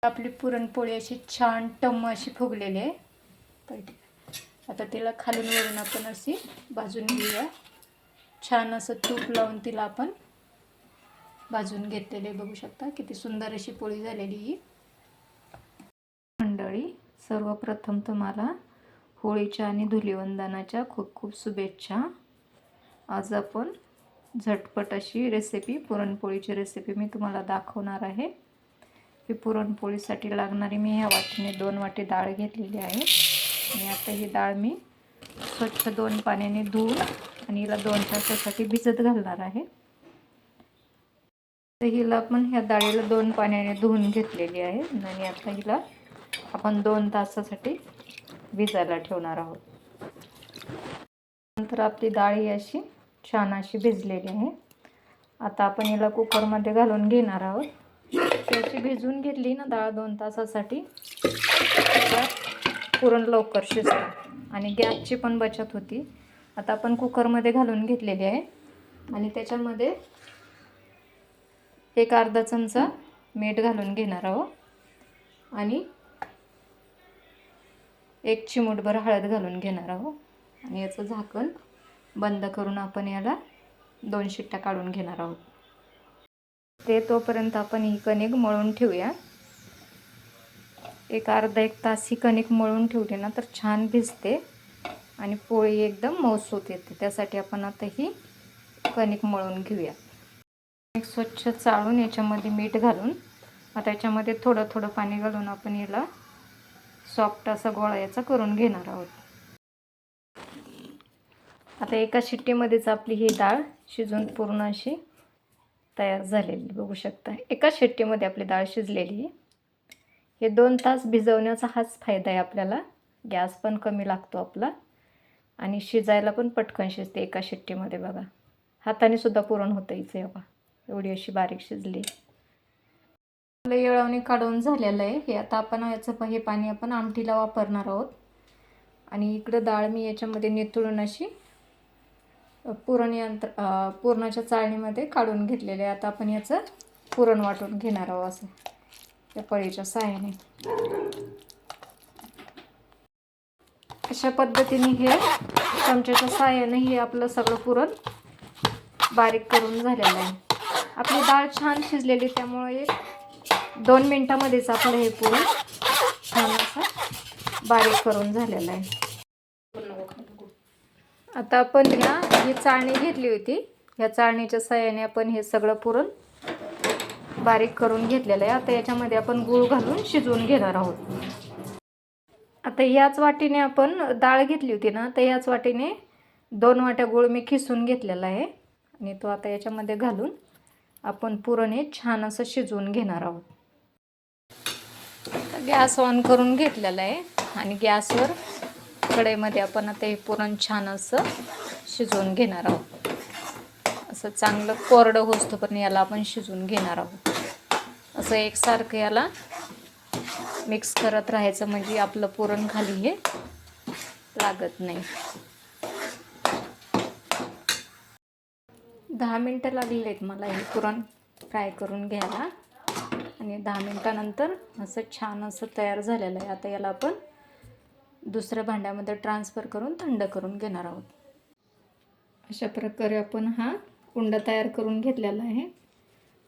आपली पुरणपोळी अशी छान टम्म अशी फुगलेली आहे. आता तिला खालून वरून आपण अशी भाजून घेऊया. छान असं तूप लावून तिला आपण भाजून घेतलेले बघू शकता. किती सुंदर अशी पोळी झालेली ही. मंडळी, सर्वप्रथम तुम्हाला होळीच्या आणि धुलीवंदनाच्या खूप खूप शुभेच्छा. आज आपण झटपट अशी रेसिपी, पुरणपोळीची रेसिपी मी तुम्हाला दाखवणार आहे. ही पुरणपोळीसाठी लागणारी मी ह्या वाटीने 2 वाटी डाळ घेतलेली आहे. आणि आता ही डाळ मी स्वच्छ 2 पाण्याने धुवून आणि हिला 2 तासासाठी भिजत घालणार आहे. तर हिला पण ह्या डाळीला 2 पाण्याने धुवून घेतलेली आहे आणि आता हिला आपण 2 तासासाठी भिजायला ठेवणार आहोत. नंतर आपली डाळ ही अशी छान अशी भिजलेली आहे. आता आपण हिला कुकरमध्ये घालून घेणार आहोत. त्याची भिजून घेतली ना डाळ 2 तासासाठी, पुरण लवकर शिजतं आणि गॅसची पण बचत होती. आता आपण कुकरमध्ये घालून घेतलेली आहे आणि त्याच्यामध्ये एक अर्धा चमचा मीठ घालून घेणार आहोत आणि 1 चिमूटभर हळद घालून घेणार आहोत आणि याचं झाकण बंद करून आपण याला 2 शिट्ट्या काढून घेणार आहोत. ते तोपर्यंत आपण ही कणिक मळून ठेवूया. एक अर्धा 1 तास ही कणिक मळून ठेवली ना तर छान भिजते आणि पोळी एकदम मऊसूत येते. त्यासाठी आपण आता ही कणिक मळून घेऊया. एक स्वच्छ चाळून याच्यामध्ये मीठ घालून आता याच्यामध्ये थोडं थोडं पाणी घालून आपण याला सॉफ्ट असा गोळा याचा करून घेणार आहोत. आता एका शिट्टीमध्येच आपली ही डाळ शिजून पूर्ण अशी तयार झालेली बघू शकता. एका शिट्टीमध्ये आपली डाळ शिजलेली. हे 2 तास भिजवण्याचा हाच फायदा आहे आपल्याला. गॅस पण कमी लागतो आपला आणि शिजायला पण पटकन शिजते एका शिट्टीमध्ये. बघा, हाताने सुद्धा पुरण होतं हिचं. बघा, एवढी अशी बारीक शिजली. येळवणी काढून झालेलं आहे हे. आता आपण याचं हे पाणी आपण आमटीला वापरणार आहोत. आणि इकडं डाळ मी याच्यामध्ये नितळून अशी पुरणाच्या चाळणीमध्ये काढून घेतलेले आहे. आता आपण याचं पुरण वाटून घेणार आहोत असं त्या पळीच्या साहाय्याने. अशा पद्धतीने हे चमच्याच्या साहाय्याने हे आपलं सगळं पुरण बारीक करून झालेलं आहे. आपली डाळ छान शिजलेली, त्यामुळे 2 मिनिटामध्येच आपलं हे पुरण छान असं बारीक करून झालेलं आहे. आता आपण ना ही चाळणी घेतली होती. ह्या चाळणीच्या साहाय्याने आपण हे सगळं पुरण बारीक करून घेतलेलं आहे. आता याच्यामध्ये आपण गूळ घालून शिजवून घेणार आहोत. आता ह्याच वाटीने आपण डाळ घेतली होती ना, तर ह्याच वाटीने 2 वाट्या गूळ मी खिसून घेतलेला आहे आणि तो आता याच्यामध्ये घालून आपण पुरण हे छान असं शिजवून घेणार आहोत. गॅस ऑन करून घेतलेला आहे आणि गॅसवर कढईमध्ये आपण आता हे पुरण छान असं शिजवून घेणार आहोत. असं चांगलं कोरडं होतं पण याला आपण शिजवून घेणार आहोत. असं एकसारखं याला मिक्स करत राहायचं, म्हणजे आपलं पुरण खाली हे लागत नाही. 10 मिनटं लागलेले आहेत मला हे पुरण फ्राय करून घ्यायला आणि 10 मिनटानंतर असं छान असं तयार झालेलं आहे. आता याला आपण दुसऱ्या भांड्यामध्ये ट्रान्सफर करून थंड करून घेणार आहोत. अशा प्रकारे आपण हा कुंड तयार करून घेतलेला आहे.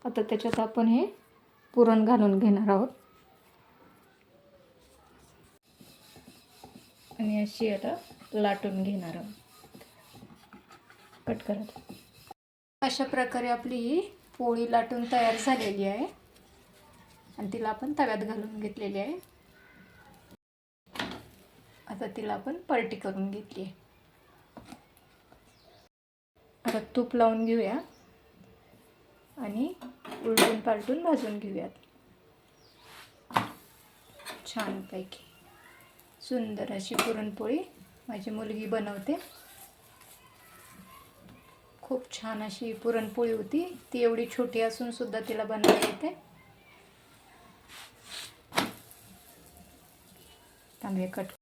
आता त्याच्यात आपण हे पुरण घालून घेणार आहोत आणि अशी आता लाटून घेणार आहोत. कट करा. अशा प्रकारे आपली ही पोळी लाटून तयार झालेली आहे आणि तिला आपण तव्यात घालून घेतलेली आहे. आता तिला आपण पलटी करून घेतली आहे. आता तूप लावून घेऊया आणि उलटून पालटून भाजून घेऊयात. छानपैकी सुंदर अशी पुरणपोळी माझी मुलगी बनवते. खूप छान अशी पुरणपोळी होती. ती एवढी छोटी असून सुद्धा तिला बनवायला येते. तांबे कट